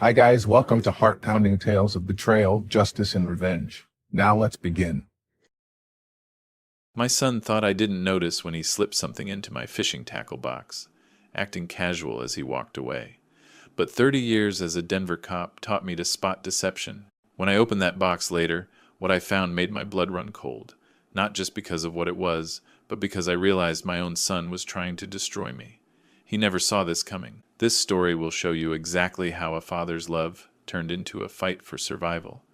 Hi, guys. Welcome to Heart-Pounding Tales of Betrayal, Justice, and Revenge. Now let's begin. My son thought I didn't notice when he slipped something into my fishing tackle box, acting casual as he walked away. But 30 years as a Denver cop taught me to spot deception. When I opened that box later, what I found made my blood run cold, not just because of what it was, but because I realized my own son was trying to destroy me. He never saw this coming. This story will show you exactly how a father's love turned into a fight for survival.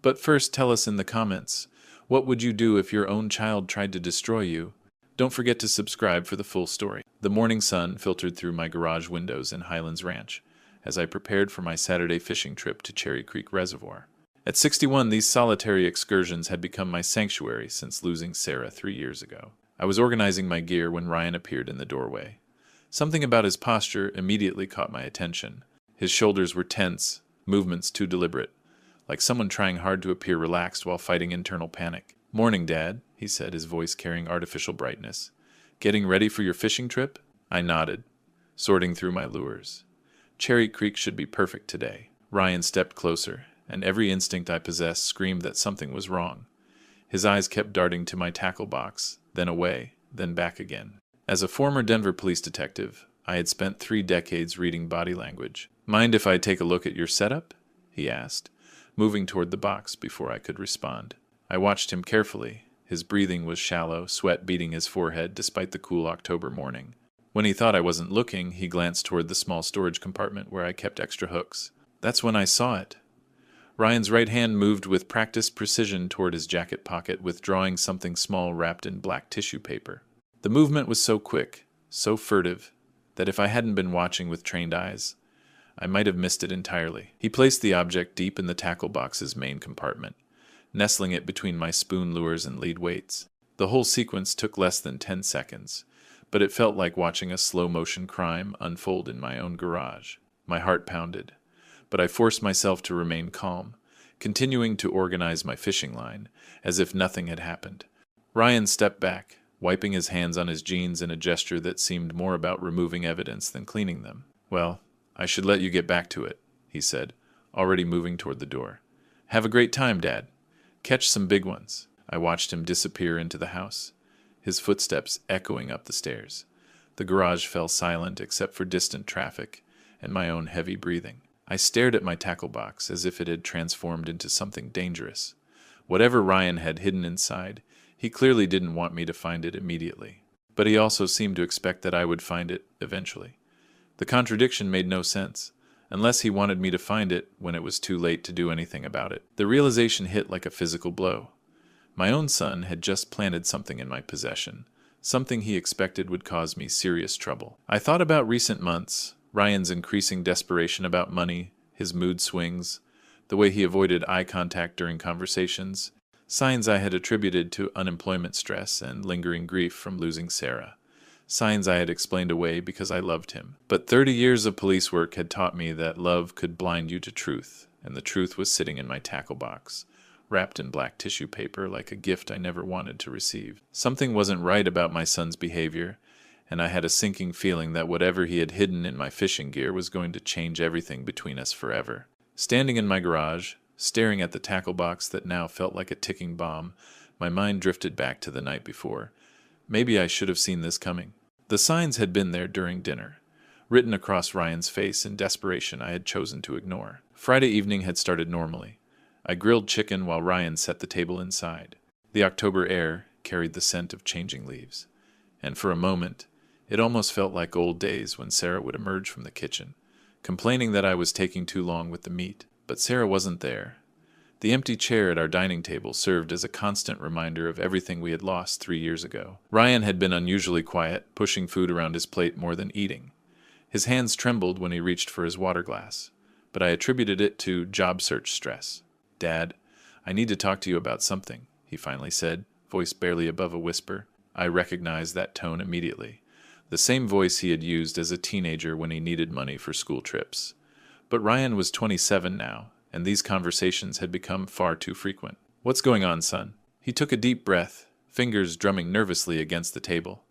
But first, tell us in the comments, what would you do if your own child tried to destroy you? Don't forget to subscribe for the full story. The morning sun filtered through my garage windows in Highlands Ranch as I prepared for my Saturday fishing trip to Cherry Creek Reservoir. At 61, these solitary excursions had become my sanctuary since losing Sarah 3 years ago. I was organizing my gear when Ryan appeared in the doorway. Something about his posture immediately caught my attention. His shoulders were tense, movements too deliberate, like someone trying hard to appear relaxed while fighting internal panic. "Morning, Dad," he said, his voice carrying artificial brightness. "Getting ready for your fishing trip?" I nodded, sorting through my lures. Cherry Creek should be perfect today. Ryan stepped closer, and every instinct I possessed screamed that something was wrong. His eyes kept darting to my tackle box, then away, then back again. As a former Denver police detective, I had spent 3 decades reading body language. "Mind if I take a look at your setup?" he asked, moving toward the box before I could respond. I watched him carefully. His breathing was shallow, sweat beading his forehead despite the cool October morning. When he thought I wasn't looking, he glanced toward the small storage compartment where I kept extra hooks. That's when I saw it. Ryan's right hand moved with practiced precision toward his jacket pocket, withdrawing something small wrapped in black tissue paper. The movement was so quick, so furtive, that if I hadn't been watching with trained eyes, I might have missed it entirely. He placed the object deep in the tackle box's main compartment, nestling it between my spoon lures and lead weights. The whole sequence took less than 10 seconds, but it felt like watching a slow-motion crime unfold in my own garage. My heart pounded, but I forced myself to remain calm, continuing to organize my fishing line, as if nothing had happened. Ryan stepped back, wiping his hands on his jeans in a gesture that seemed more about removing evidence than cleaning them. "Well, I should let you get back to it," he said, already moving toward the door. "Have a great time, Dad. Catch some big ones." I watched him disappear into the house, his footsteps echoing up the stairs. The garage fell silent except for distant traffic and my own heavy breathing. I stared at my tackle box as if it had transformed into something dangerous. Whatever Ryan had hidden inside, he clearly didn't want me to find it immediately. But he also seemed to expect that I would find it eventually. The contradiction made no sense, unless he wanted me to find it when it was too late to do anything about it. The realization hit like a physical blow. My own son had just planted something in my possession, something he expected would cause me serious trouble. I thought about recent months, Ryan's increasing desperation about money, his mood swings, the way he avoided eye contact during conversations, signs I had attributed to unemployment stress and lingering grief from losing Sarah. Signs I had explained away because I loved him. But 30 years of police work had taught me that love could blind you to truth, and the truth was sitting in my tackle box, wrapped in black tissue paper like a gift I never wanted to receive. Something wasn't right about my son's behavior, and I had a sinking feeling that whatever he had hidden in my fishing gear was going to change everything between us forever. Standing in my garage, staring at the tackle box that now felt like a ticking bomb, my mind drifted back to the night before. Maybe I should have seen this coming. The signs had been there during dinner, written across Ryan's face in desperation I had chosen to ignore. Friday evening had started normally. I grilled chicken while Ryan set the table inside. The October air carried the scent of changing leaves, and for a moment, it almost felt like old days when Sarah would emerge from the kitchen, complaining that I was taking too long with the meat. But Sarah wasn't there. The empty chair at our dining table served as a constant reminder of everything we had lost 3 years ago. Ryan had been unusually quiet, pushing food around his plate more than eating. His hands trembled when he reached for his water glass, but I attributed it to job search stress. "Dad, I need to talk to you about something," he finally said, voice barely above a whisper. I recognized that tone immediately. The same voice he had used as a teenager when he needed money for school trips. But Ryan was 27 now, and these conversations had become far too frequent. "What's going on, son?" He took a deep breath, fingers drumming nervously against the table.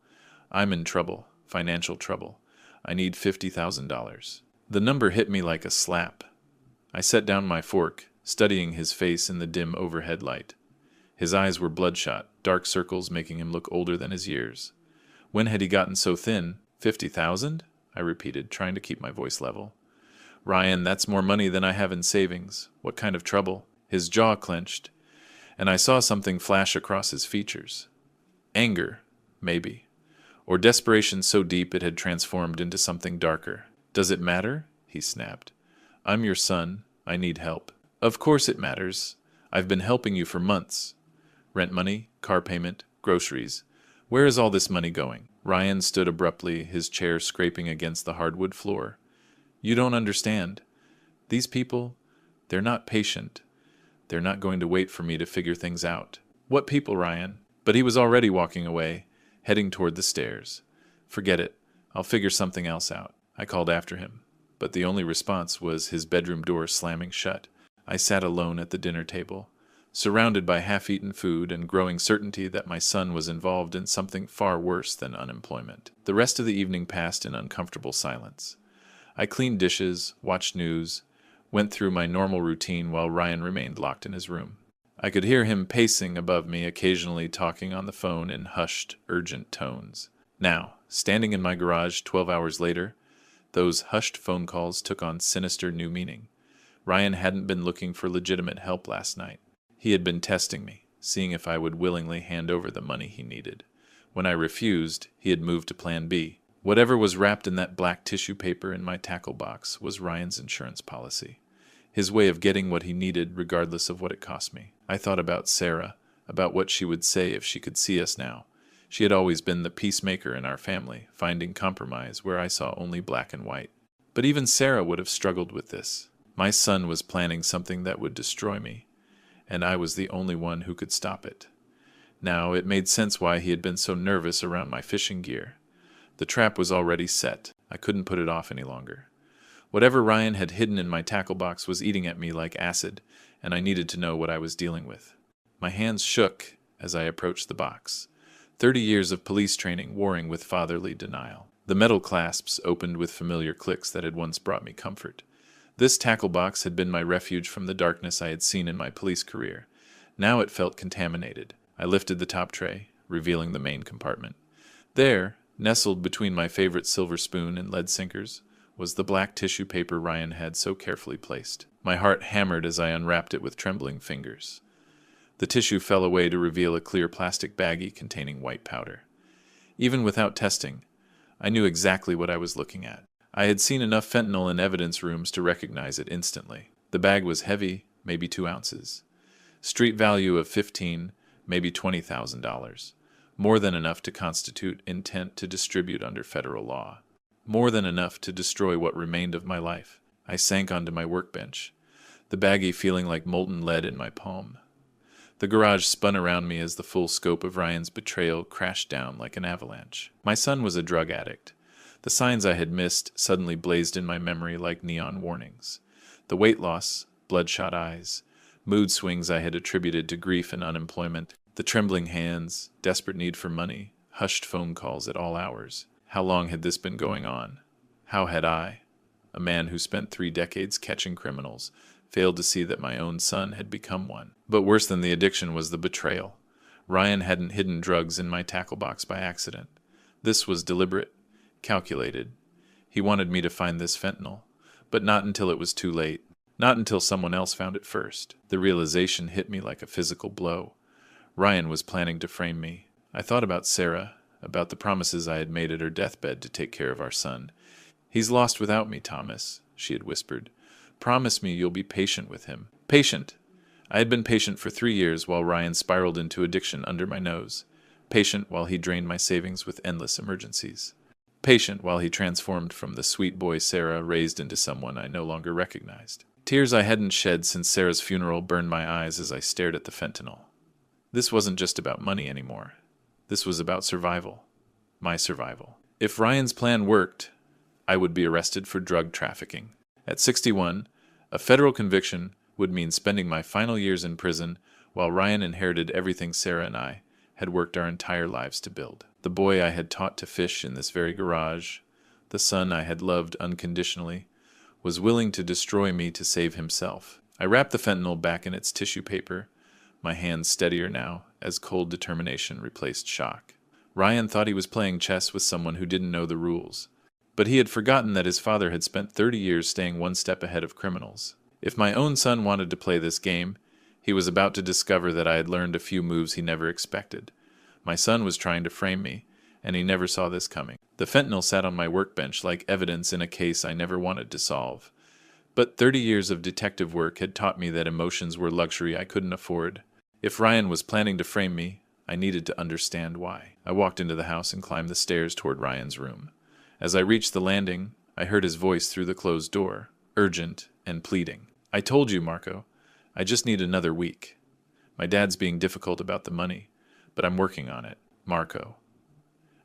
"I'm in trouble, financial trouble. I need $50,000. The number hit me like a slap. I set down my fork, studying his face in the dim overhead light. His eyes were bloodshot, dark circles making him look older than his years. When had he gotten so thin? 50,000? I repeated, trying to keep my voice level. Ryan, that's more money than I have in savings. What kind of trouble? His jaw clenched, and I saw something flash across his features. Anger, maybe. Or desperation so deep it had transformed into something darker. Does it matter? He snapped. I'm your son. I need help. Of course it matters. I've been helping you for months. Rent money, car payment, groceries. Where is all this money going? Ryan stood abruptly, his chair scraping against the hardwood floor. You don't understand. These people, they're not patient. They're not going to wait for me to figure things out. What people, Ryan? But he was already walking away, heading toward the stairs. Forget it. I'll figure something else out. I called after him, but the only response was his bedroom door slamming shut. I sat alone at the dinner table, surrounded by half-eaten food and growing certainty that my son was involved in something far worse than unemployment. The rest of the evening passed in uncomfortable silence. I cleaned dishes, watched news, went through my normal routine while Ryan remained locked in his room. I could hear him pacing above me, occasionally talking on the phone in hushed, urgent tones. Now, standing in my garage 12 hours later, those hushed phone calls took on sinister new meaning. Ryan hadn't been looking for legitimate help last night. He had been testing me, seeing if I would willingly hand over the money he needed. When I refused, he had moved to Plan B. Whatever was wrapped in that black tissue paper in my tackle box was Ryan's insurance policy. His way of getting what he needed regardless of what it cost me. I thought about Sarah, about what she would say if she could see us now. She had always been the peacemaker in our family, finding compromise where I saw only black and white. But even Sarah would have struggled with this. My son was planning something that would destroy me, and I was the only one who could stop it. Now, it made sense why he had been so nervous around my fishing gear. The trap was already set. I couldn't put it off any longer. Whatever Ryan had hidden in my tackle box was eating at me like acid, and I needed to know what I was dealing with. My hands shook as I approached the box. 30 years of police training warring with fatherly denial. The metal clasps opened with familiar clicks that had once brought me comfort. This tackle box had been my refuge from the darkness I had seen in my police career. Now it felt contaminated. I lifted the top tray, revealing the main compartment. There, nestled between my favorite silver spoon and lead sinkers, was the black tissue paper Ryan had so carefully placed. My heart hammered as I unwrapped it with trembling fingers. The tissue fell away to reveal a clear plastic baggie containing white powder. Even without testing, I knew exactly what I was looking at. I had seen enough fentanyl in evidence rooms to recognize it instantly. The bag was heavy, maybe 2 ounces. Street value of $15,000, maybe $20,000. More than enough to constitute intent to distribute under federal law. More than enough to destroy what remained of my life. I sank onto my workbench, the baggie feeling like molten lead in my palm. The garage spun around me as the full scope of Ryan's betrayal crashed down like an avalanche. My son was a drug addict. The signs I had missed suddenly blazed in my memory like neon warnings. The weight loss, bloodshot eyes, mood swings I had attributed to grief and unemployment, the trembling hands, desperate need for money, hushed phone calls at all hours. How long had this been going on? How had I, a man who spent 3 decades catching criminals, failed to see that my own son had become one? But worse than the addiction was the betrayal. Ryan hadn't hidden drugs in my tackle box by accident. This was deliberate, calculated. He wanted me to find this fentanyl, but not until it was too late. Not until someone else found it first. The realization hit me like a physical blow. Ryan was planning to frame me. I thought about Sarah, about the promises I had made at her deathbed to take care of our son. He's lost without me, Thomas, she had whispered. Promise me you'll be patient with him. Patient! I had been patient for 3 years while Ryan spiraled into addiction under my nose. Patient while he drained my savings with endless emergencies. Patient while he transformed from the sweet boy Sarah raised into someone I no longer recognized. Tears I hadn't shed since Sarah's funeral burned my eyes as I stared at the fentanyl. This wasn't just about money anymore. This was about survival. My survival. If Ryan's plan worked, I would be arrested for drug trafficking. At 61, a federal conviction would mean spending my final years in prison while Ryan inherited everything Sarah and I had worked our entire lives to build. The boy I had taught to fish in this very garage, the son I had loved unconditionally, was willing to destroy me to save himself. I wrapped the fentanyl back in its tissue paper, my hands steadier now, as cold determination replaced shock. Ryan thought he was playing chess with someone who didn't know the rules, but he had forgotten that his father had spent 30 years staying one step ahead of criminals. If my own son wanted to play this game, he was about to discover that I had learned a few moves he never expected. My son was trying to frame me, and he never saw this coming. The fentanyl sat on my workbench like evidence in a case I never wanted to solve. But 30 years of detective work had taught me that emotions were luxury I couldn't afford. If Ryan was planning to frame me, I needed to understand why. I walked into the house and climbed the stairs toward Ryan's room. As I reached the landing, I heard his voice through the closed door, urgent and pleading. "I told you, Marco. I just need another week. My dad's being difficult about the money, but I'm working on it. Marco."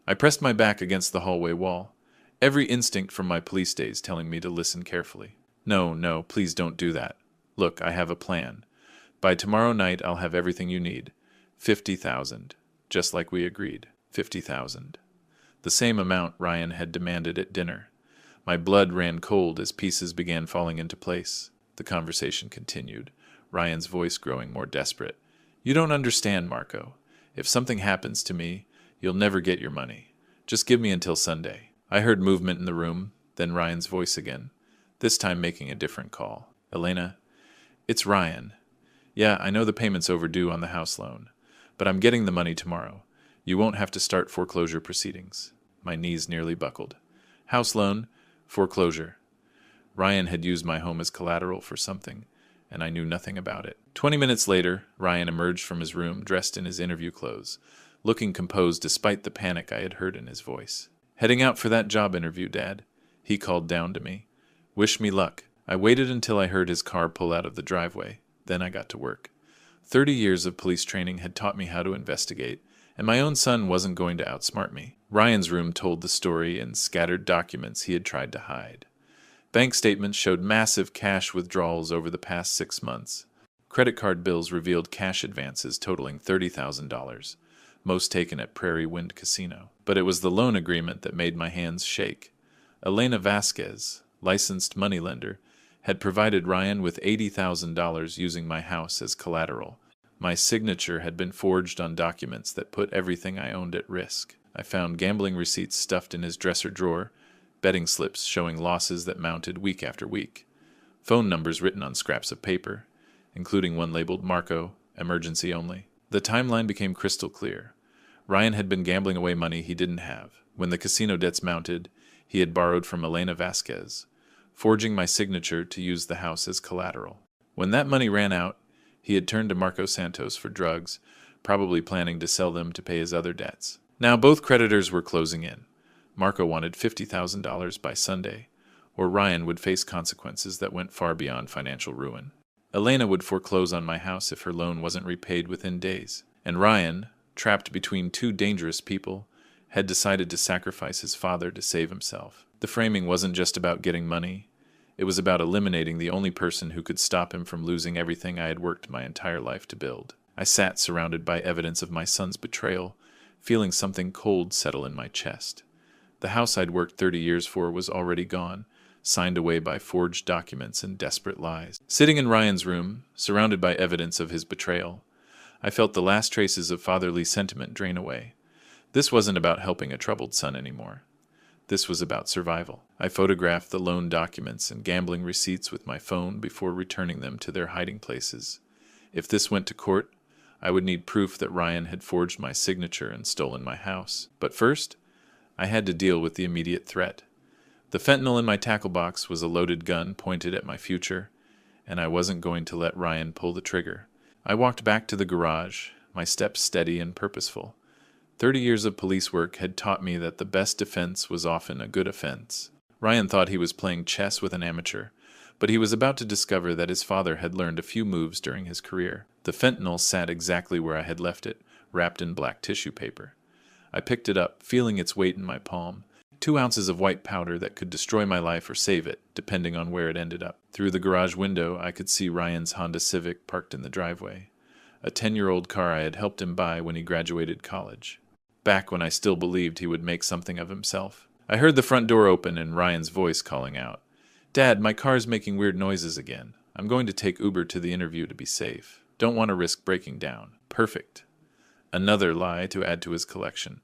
I pressed my back against the hallway wall, every instinct from my police days telling me to listen carefully. No, please don't do that. Look, I have a plan. By tomorrow night, I'll have everything you need. 50,000, just like we agreed. 50,000. The same amount Ryan had demanded at dinner. My blood ran cold as pieces began falling into place. The conversation continued, Ryan's voice growing more desperate. "You don't understand, Marco. If something happens to me, you'll never get your money. Just give me until Sunday." I heard movement in the room, then Ryan's voice again, this time making a different call. "Elena, it's Ryan. Yeah, I know the payment's overdue on the house loan, but I'm getting the money tomorrow. You won't have to start foreclosure proceedings." My knees nearly buckled. House loan, foreclosure. Ryan had used my home as collateral for something, and I knew nothing about it. 20 minutes later, Ryan emerged from his room dressed in his interview clothes, looking composed despite the panic I had heard in his voice. "Heading out for that job interview, Dad," he called down to me. "Wish me luck." I waited until I heard his car pull out of the driveway. Then I got to work. 30 years of police training had taught me how to investigate, and my own son wasn't going to outsmart me. Ryan's room told the story in scattered documents he had tried to hide. Bank statements showed massive cash withdrawals over the past 6 months. Credit card bills revealed cash advances totaling $30,000, most taken at Prairie Wind Casino. But it was the loan agreement that made my hands shake. Elena Vasquez, licensed moneylender, had provided Ryan with $80,000 using my house as collateral. My signature had been forged on documents that put everything I owned at risk. I found gambling receipts stuffed in his dresser drawer, betting slips showing losses that mounted week after week, phone numbers written on scraps of paper, including one labeled Marco, emergency only. The timeline became crystal clear. Ryan had been gambling away money he didn't have. When the casino debts mounted, he had borrowed from Elena Vasquez, forging my signature to use the house as collateral. When that money ran out, he had turned to Marco Santos for drugs, probably planning to sell them to pay his other debts. Now both creditors were closing in. Marco wanted $50,000 by Sunday, or Ryan would face consequences that went far beyond financial ruin. Elena would foreclose on my house if her loan wasn't repaid within days. And Ryan, trapped between two dangerous people, had decided to sacrifice his father to save himself. The framing wasn't just about getting money. It was about eliminating the only person who could stop him from losing everything I had worked my entire life to build. I sat surrounded by evidence of my son's betrayal, feeling something cold settle in my chest. The house I'd worked 30 years for was already gone, signed away by forged documents and desperate lies. Sitting in Ryan's room, surrounded by evidence of his betrayal, I felt the last traces of fatherly sentiment drain away. This wasn't about helping a troubled son anymore. This was about survival. I photographed the loan documents and gambling receipts with my phone before returning them to their hiding places. If this went to court, I would need proof that Ryan had forged my signature and stolen my house. But first, I had to deal with the immediate threat. The fentanyl in my tackle box was a loaded gun pointed at my future, and I wasn't going to let Ryan pull the trigger. I walked back to the garage, my steps steady and purposeful. 30 years of police work had taught me that the best defense was often a good offense. Ryan thought he was playing chess with an amateur, but he was about to discover that his father had learned a few moves during his career. The fentanyl sat exactly where I had left it, wrapped in black tissue paper. I picked it up, feeling its weight in my palm. 2 ounces of white powder that could destroy my life or save it, depending on where it ended up. Through the garage window, I could see Ryan's Honda Civic parked in the driveway, a 10-year-old car I had helped him buy when he graduated college, back when I still believed he would make something of himself. I heard the front door open and Ryan's voice calling out, Dad, my car's making weird noises again. I'm going to take Uber to the interview to be safe. Don't want to risk breaking down. Perfect. Another lie to add to his collection.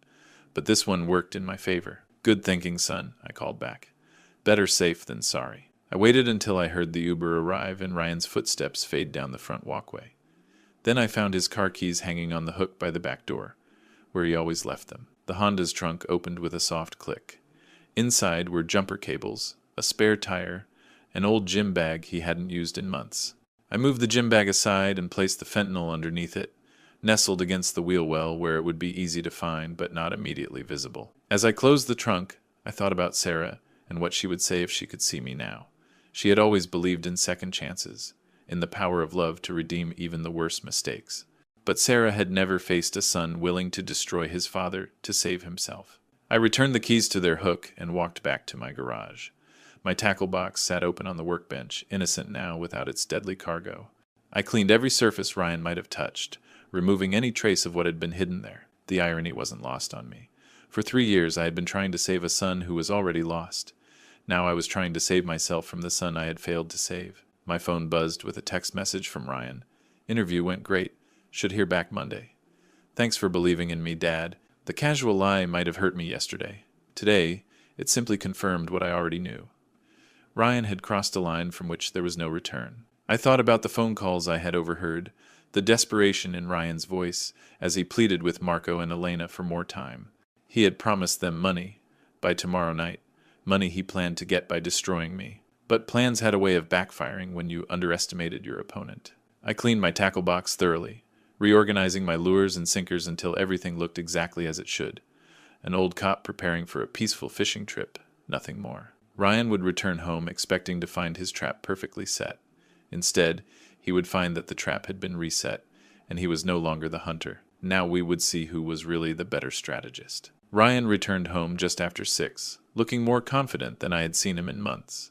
But this one worked in my favor. Good thinking, son, I called back. Better safe than sorry. I waited until I heard the Uber arrive and Ryan's footsteps fade down the front walkway. Then I found his car keys hanging on the hook by the back door, where he always left them. The Honda's trunk opened with a soft click. Inside were jumper cables, a spare tire, an old gym bag he hadn't used in months. I moved the gym bag aside and placed the fentanyl underneath it, nestled against the wheel well where it would be easy to find but not immediately visible. As I closed the trunk, I thought about Sarah and what she would say if she could see me now. She had always believed in second chances, in the power of love to redeem even the worst mistakes. But Sarah had never faced a son willing to destroy his father to save himself. I returned the keys to their hook and walked back to my garage. My tackle box sat open on the workbench, innocent now without its deadly cargo. I cleaned every surface Ryan might have touched, removing any trace of what had been hidden there. The irony wasn't lost on me. For 3 years I had been trying to save a son who was already lost. Now I was trying to save myself from the son I had failed to save. My phone buzzed with a text message from Ryan. Interview went great. Should hear back Monday. Thanks for believing in me, Dad. The casual lie might have hurt me yesterday. Today, it simply confirmed what I already knew. Ryan had crossed a line from which there was no return. I thought about the phone calls I had overheard, the desperation in Ryan's voice as he pleaded with Marco and Elena for more time. He had promised them money by tomorrow night, money he planned to get by destroying me. But plans had a way of backfiring when you underestimated your opponent. I cleaned my tackle box thoroughly, reorganizing my lures and sinkers until everything looked exactly as it should. An old cop preparing for a peaceful fishing trip, nothing more. Ryan would return home expecting to find his trap perfectly set. Instead, he would find that the trap had been reset, and he was no longer the hunter. Now we would see who was really the better strategist. Ryan returned home just after 6, looking more confident than I had seen him in months.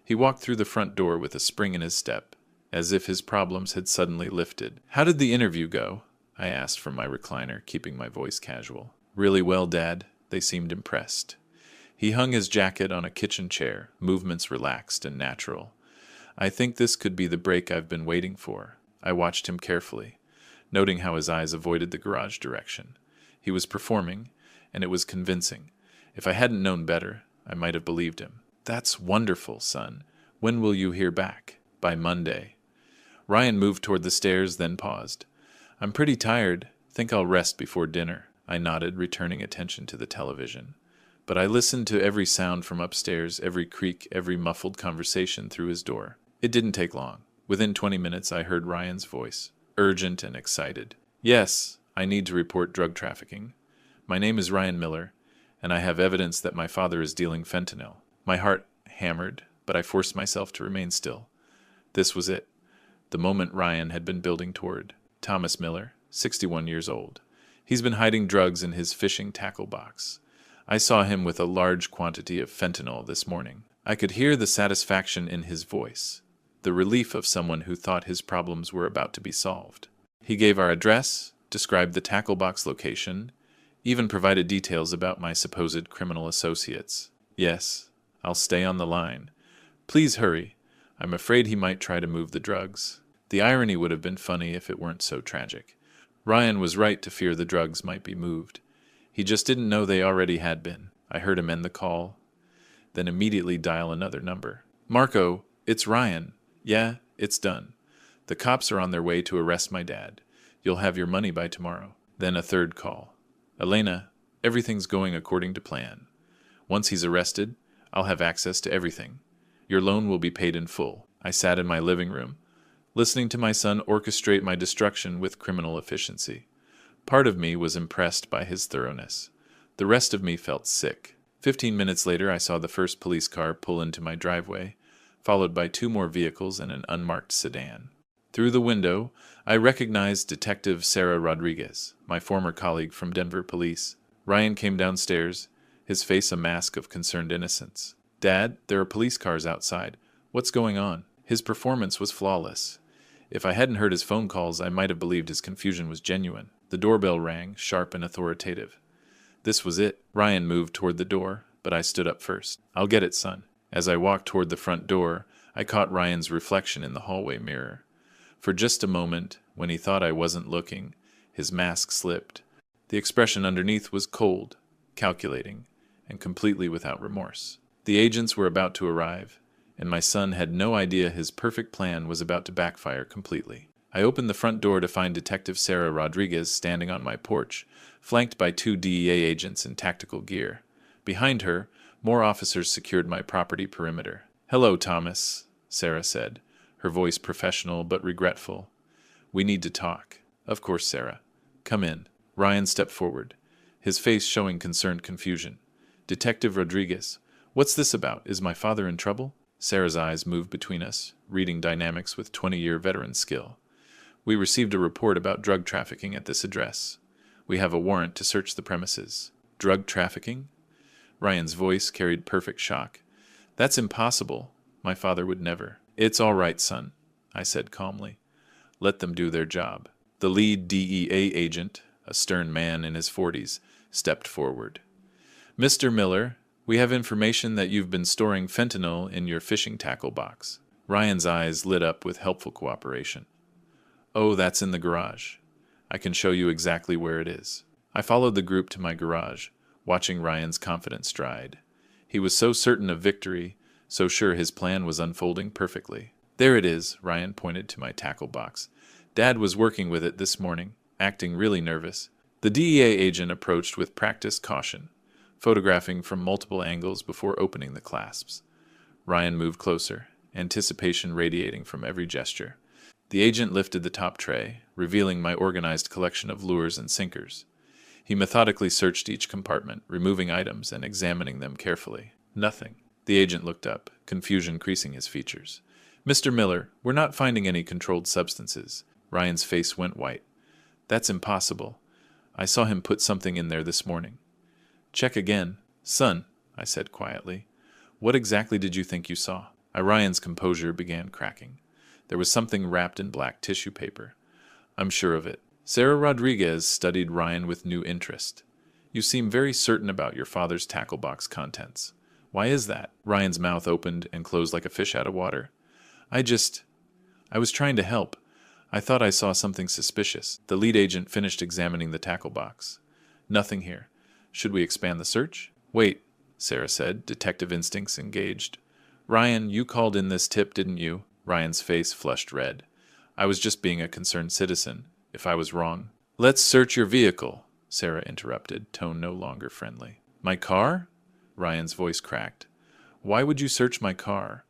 He walked through the front door with a spring in his step, as if his problems had suddenly lifted. "How did the interview go?" I asked from my recliner, keeping my voice casual. "Really well, Dad." They seemed impressed. He hung his jacket on a kitchen chair, movements relaxed and natural. I think this could be the break I've been waiting for. I watched him carefully, noting how his eyes avoided the garage direction. He was performing, and it was convincing. If I hadn't known better, I might have believed him. "That's wonderful, son. When will you hear back?" "By Monday." Ryan moved toward the stairs, then paused. "I'm pretty tired. Think I'll rest before dinner." I nodded, returning attention to the television. But I listened to every sound from upstairs, every creak, every muffled conversation through his door. It didn't take long. Within 20 minutes, I heard Ryan's voice, urgent and excited. "Yes, I need to report drug trafficking. My name is Ryan Miller, and I have evidence that my father is dealing fentanyl." My heart hammered, but I forced myself to remain still. This was it, the moment Ryan had been building toward. Thomas Miller, 61 years old. He's been hiding drugs in his fishing tackle box. I saw him with a large quantity of fentanyl this morning. I could hear the satisfaction in his voice, the relief of someone who thought his problems were about to be solved. He gave our address, described the tackle box location, even provided details about my supposed criminal associates. "Yes, I'll stay on the line. Please hurry. I'm afraid he might try to move the drugs." The irony would have been funny if it weren't so tragic. Ryan was right to fear the drugs might be moved. He just didn't know they already had been. I heard him end the call, then immediately dial another number. "Marco, it's Ryan. Yeah, it's done. The cops are on their way to arrest my dad. You'll have your money by tomorrow." Then a third call. "Elena, everything's going according to plan. Once he's arrested, I'll have access to everything. Your loan will be paid in full." I sat in my living room, listening to my son orchestrate my destruction with criminal efficiency. Part of me was impressed by his thoroughness. The rest of me felt sick. 15 minutes later, I saw the first police car pull into my driveway, followed by 2 more vehicles and an unmarked sedan. Through the window, I recognized Detective Sarah Rodriguez, my former colleague from Denver Police. Ryan came downstairs, his face a mask of concerned innocence. "Dad, there are police cars outside. What's going on?" His performance was flawless. If I hadn't heard his phone calls, I might have believed his confusion was genuine. The doorbell rang, sharp and authoritative. This was it. Ryan moved toward the door, but I stood up first. "I'll get it, son. As I walked toward the front door, I caught Ryan's reflection in the hallway mirror. For just a moment, when he thought I wasn't looking, his mask slipped. The expression underneath was cold, calculating, and completely without remorse. The agents were about to arrive, and my son had no idea his perfect plan was about to backfire completely. I opened the front door to find Detective Sarah Rodriguez standing on my porch, flanked by 2 DEA agents in tactical gear. Behind her, more officers secured my property perimeter. "Hello, Thomas," Sarah said, her voice professional but regretful. "We need to talk." "Of course, Sarah. Come in." Ryan stepped forward, his face showing concerned confusion. "Detective Rodriguez, what's this about? Is my father in trouble?" Sarah's eyes moved between us, reading dynamics with 20-year veteran skill. "We received a report about drug trafficking at this address. We have a warrant to search the premises." "Drug trafficking?" Ryan's voice carried perfect shock. "That's impossible. My father would never." "It's all right, son," I said calmly. "Let them do their job." The lead DEA agent, a stern man in his 40s, stepped forward. "Mr. Miller, we have information that you've been storing fentanyl in your fishing tackle box." Ryan's eyes lit up with helpful cooperation. "Oh, that's in the garage. I can show you exactly where it is." I followed the group to my garage, watching Ryan's confident stride. He was so certain of victory, so sure his plan was unfolding perfectly. "There it is," Ryan pointed to my tackle box. "Dad was working with it this morning, acting really nervous." The DEA agent approached with practiced caution, photographing from multiple angles before opening the clasps. Ryan moved closer, anticipation radiating from every gesture. The agent lifted the top tray, revealing my organized collection of lures and sinkers. He methodically searched each compartment, removing items and examining them carefully. Nothing. The agent looked up, confusion creasing his features. "Mr. Miller, we're not finding any controlled substances." Ryan's face went white. "That's impossible. I saw him put something in there this morning." "Check again." "Son," I said quietly, "what exactly did you think you saw?" Ryan's composure began cracking. There was something wrapped in black tissue paper. "I'm sure of it." Sarah Rodriguez studied Ryan with new interest. "You seem very certain about your father's tackle box contents. Why is that?" Ryan's mouth opened and closed like a fish out of water. I was trying to help. I thought I saw something suspicious." The lead agent finished examining the tackle box. "Nothing here. Should we expand the search?" "Wait," Sarah said, detective instincts engaged. "Ryan, you called in this tip, didn't you?" Ryan's face flushed red. "I was just being a concerned citizen. If I was wrong—" "Let's search your vehicle," Sarah interrupted, tone no longer friendly. "My car?" Ryan's voice cracked. "Why would you search my car?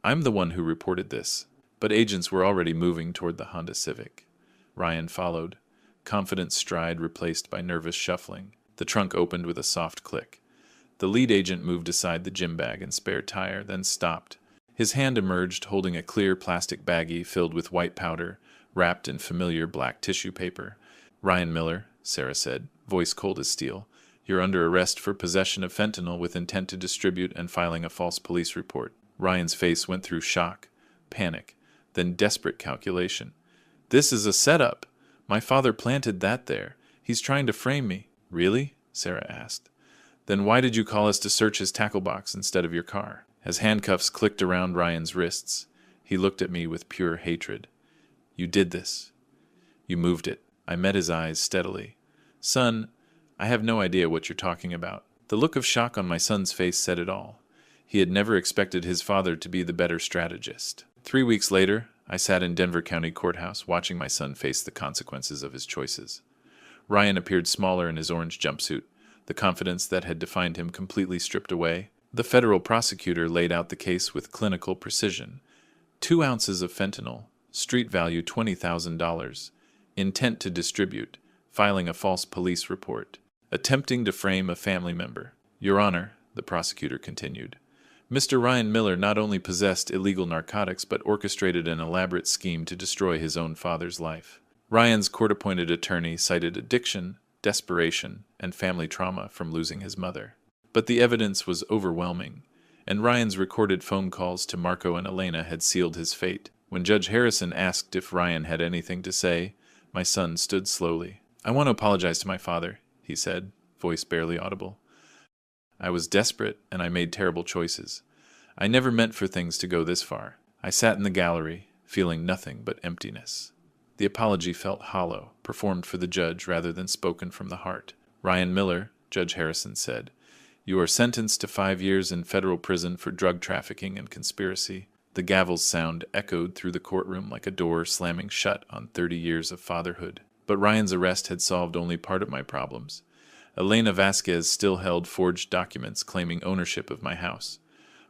I'm the one who reported this." But agents were already moving toward the Honda Civic. Ryan followed, confident stride replaced by nervous shuffling. The trunk opened with a soft click. The lead agent moved aside the gym bag and spare tire, then stopped. His hand emerged, holding a clear plastic baggie filled with white powder, wrapped in familiar black tissue paper. "Ryan Miller," Sarah said, voice cold as steel, "you're under arrest for possession of fentanyl with intent to distribute and filing a false police report." Ryan's face went through shock, panic, then desperate calculation. "This is a setup. My father planted that there. He's trying to frame me." "Really?" Sarah asked. "Then why did you call us to search his tackle box instead of your car?" As handcuffs clicked around Ryan's wrists, he looked at me with pure hatred. "You did this. You moved it." I met his eyes steadily. "Son, I have no idea what you're talking about." The look of shock on my son's face said it all. He had never expected his father to be the better strategist. 3 weeks later, I sat in Denver County Courthouse watching my son face the consequences of his choices. Ryan appeared smaller in his orange jumpsuit, the confidence that had defined him completely stripped away. The federal prosecutor laid out the case with clinical precision. 2 ounces of fentanyl, street value $20,000, intent to distribute, filing a false police report, attempting to frame a family member. "Your Honor," the prosecutor continued, "Mr. Ryan Miller not only possessed illegal narcotics but orchestrated an elaborate scheme to destroy his own father's life." Ryan's court-appointed attorney cited addiction, desperation, and family trauma from losing his mother. But the evidence was overwhelming, and Ryan's recorded phone calls to Marco and Elena had sealed his fate. When Judge Harrison asked if Ryan had anything to say, my son stood slowly. "I want to apologize to my father," he said, voice barely audible. "I was desperate, and I made terrible choices. I never meant for things to go this far. I sat in the gallery, feeling nothing but emptiness. The apology felt hollow, performed for the judge rather than spoken from the heart. Ryan Miller, Judge Harrison said, "You are sentenced to 5 years in federal prison for drug trafficking and conspiracy." The gavel's sound echoed through the courtroom like a door slamming shut on 30 years of fatherhood. But Ryan's arrest had solved only part of my problems. Elena Vasquez still held forged documents claiming ownership of my house.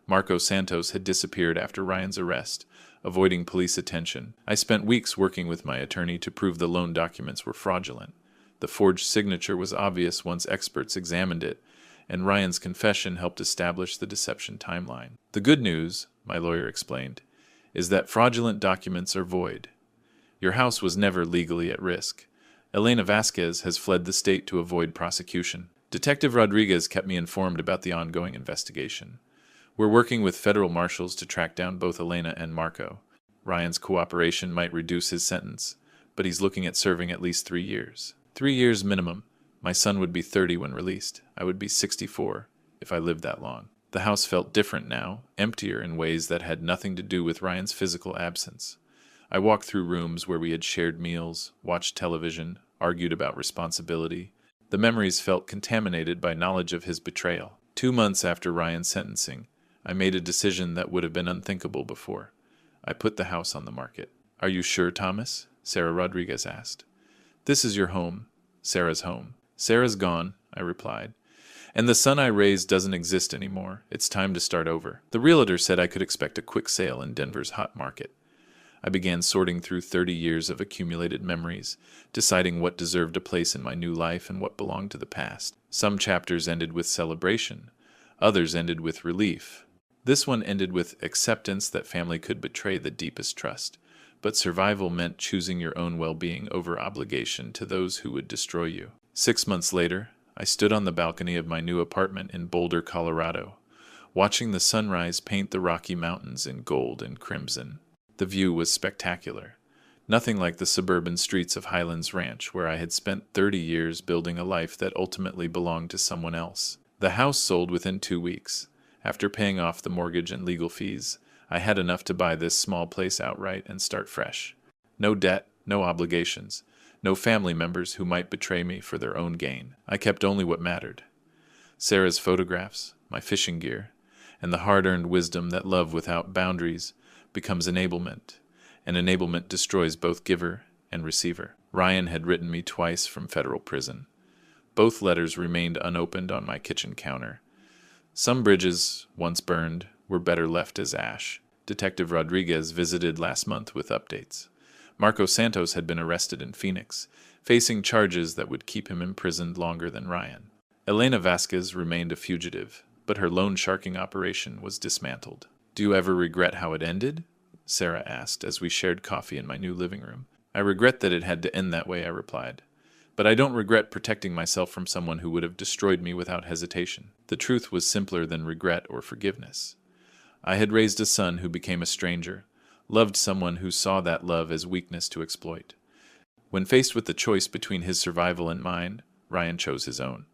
Marco Santos had disappeared after Ryan's arrest, avoiding police attention. I spent weeks working with my attorney to prove the loan documents were fraudulent. The forged signature was obvious once experts examined it, and Ryan's confession helped establish the deception timeline. The good news, my lawyer explained, is that fraudulent documents are void. Your house was never legally at risk. Elena Vasquez has fled the state to avoid prosecution. Detective Rodriguez kept me informed about the ongoing investigation. We're working with federal marshals to track down both Elena and Marco. Ryan's cooperation might reduce his sentence, but he's looking at serving at least 3 years. 3 years minimum. My son would be 30 when released. I would be 64 if I lived that long. The house felt different now, emptier in ways that had nothing to do with Ryan's physical absence. I walked through rooms where we had shared meals, watched television, argued about responsibility. The memories felt contaminated by knowledge of his betrayal. 2 months after Ryan's sentencing, I made a decision that would have been unthinkable before. I put the house on the market. "Are you sure, Thomas?" Sarah Rodriguez asked. "This is your home, Sarah's home." "Sarah's gone," I replied. "And the son I raised doesn't exist anymore. It's time to start over." The realtor said I could expect a quick sale in Denver's hot market. I began sorting through 30 years of accumulated memories, deciding what deserved a place in my new life and what belonged to the past. Some chapters ended with celebration. Others ended with relief. This one ended with acceptance that family could betray the deepest trust. But survival meant choosing your own well-being over obligation to those who would destroy you. 6 months later, I stood on the balcony of my new apartment in Boulder, Colorado, watching the sunrise paint the Rocky Mountains in gold and crimson. The view was spectacular. Nothing like the suburban streets of Highlands Ranch, where I had spent 30 years building a life that ultimately belonged to someone else. The house sold within 2 weeks. After paying off the mortgage and legal fees, I had enough to buy this small place outright and start fresh. No debt, no obligations, no family members who might betray me for their own gain. I kept only what mattered: Sarah's photographs, my fishing gear, and the hard-earned wisdom that love without boundaries becomes enablement, and enablement destroys both giver and receiver. Ryan had written me twice from federal prison. Both letters remained unopened on my kitchen counter. Some bridges, once burned, were better left as ash. Detective Rodriguez visited last month with updates. Marco Santos had been arrested in Phoenix, facing charges that would keep him imprisoned longer than Ryan. Elena Vasquez remained a fugitive, but her loan sharking operation was dismantled. "Do you ever regret how it ended?" Sarah asked as we shared coffee in my new living room. "I regret that it had to end that way," I replied. "But I don't regret protecting myself from someone who would have destroyed me without hesitation." The truth was simpler than regret or forgiveness. I had raised a son who became a stranger, loved someone who saw that love as weakness to exploit. When faced with the choice between his survival and mine, Ryan chose his own.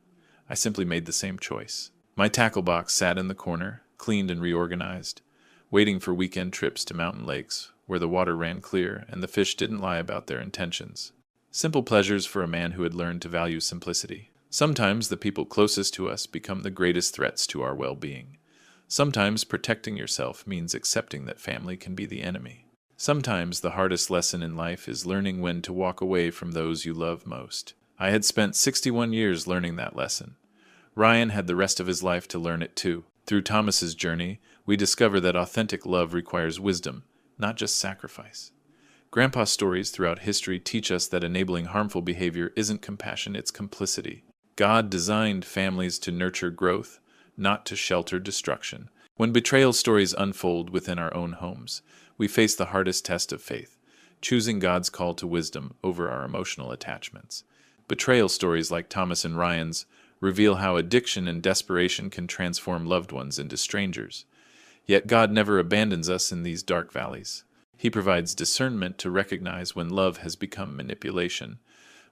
I simply made the same choice. My tackle box sat in the corner, cleaned and reorganized, waiting for weekend trips to mountain lakes, where the water ran clear and the fish didn't lie about their intentions. Simple pleasures for a man who had learned to value simplicity. Sometimes the people closest to us become the greatest threats to our well-being. Sometimes protecting yourself means accepting that family can be the enemy. Sometimes the hardest lesson in life is learning when to walk away from those you love most. I had spent 61 years learning that lesson. Ryan had the rest of his life to learn it too. Through Thomas's journey, we discover that authentic love requires wisdom, not just sacrifice. Grandpa's stories throughout history teach us that enabling harmful behavior isn't compassion, it's complicity. God designed families to nurture growth, not to shelter destruction. When betrayal stories unfold within our own homes, we face the hardest test of faith, choosing God's call to wisdom over our emotional attachments. Betrayal stories like Thomas and Ryan's reveal how addiction and desperation can transform loved ones into strangers. Yet God never abandons us in these dark valleys. He provides discernment to recognize when love has become manipulation,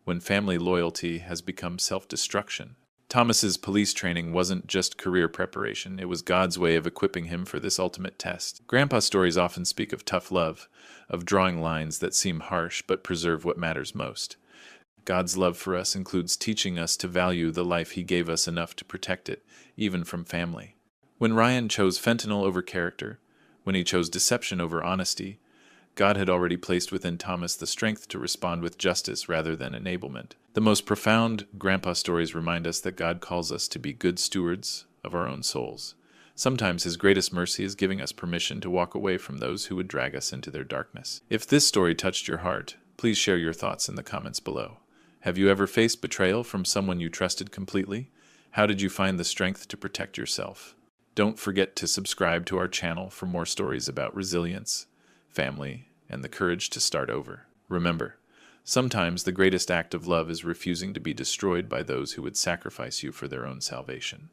when family loyalty has become self-destruction. Thomas's police training wasn't just career preparation, it was God's way of equipping him for this ultimate test. Grandpa's stories often speak of tough love, of drawing lines that seem harsh but preserve what matters most. God's love for us includes teaching us to value the life he gave us enough to protect it, even from family. When Ryan chose fentanyl over character, when he chose deception over honesty, God had already placed within Thomas the strength to respond with justice rather than enablement. The most profound Grandpa stories remind us that God calls us to be good stewards of our own souls. Sometimes his greatest mercy is giving us permission to walk away from those who would drag us into their darkness. If this story touched your heart, please share your thoughts in the comments below. Have you ever faced betrayal from someone you trusted completely? How did you find the strength to protect yourself? Don't forget to subscribe to our channel for more stories about resilience, family, and the courage to start over. Remember, sometimes the greatest act of love is refusing to be destroyed by those who would sacrifice you for their own salvation.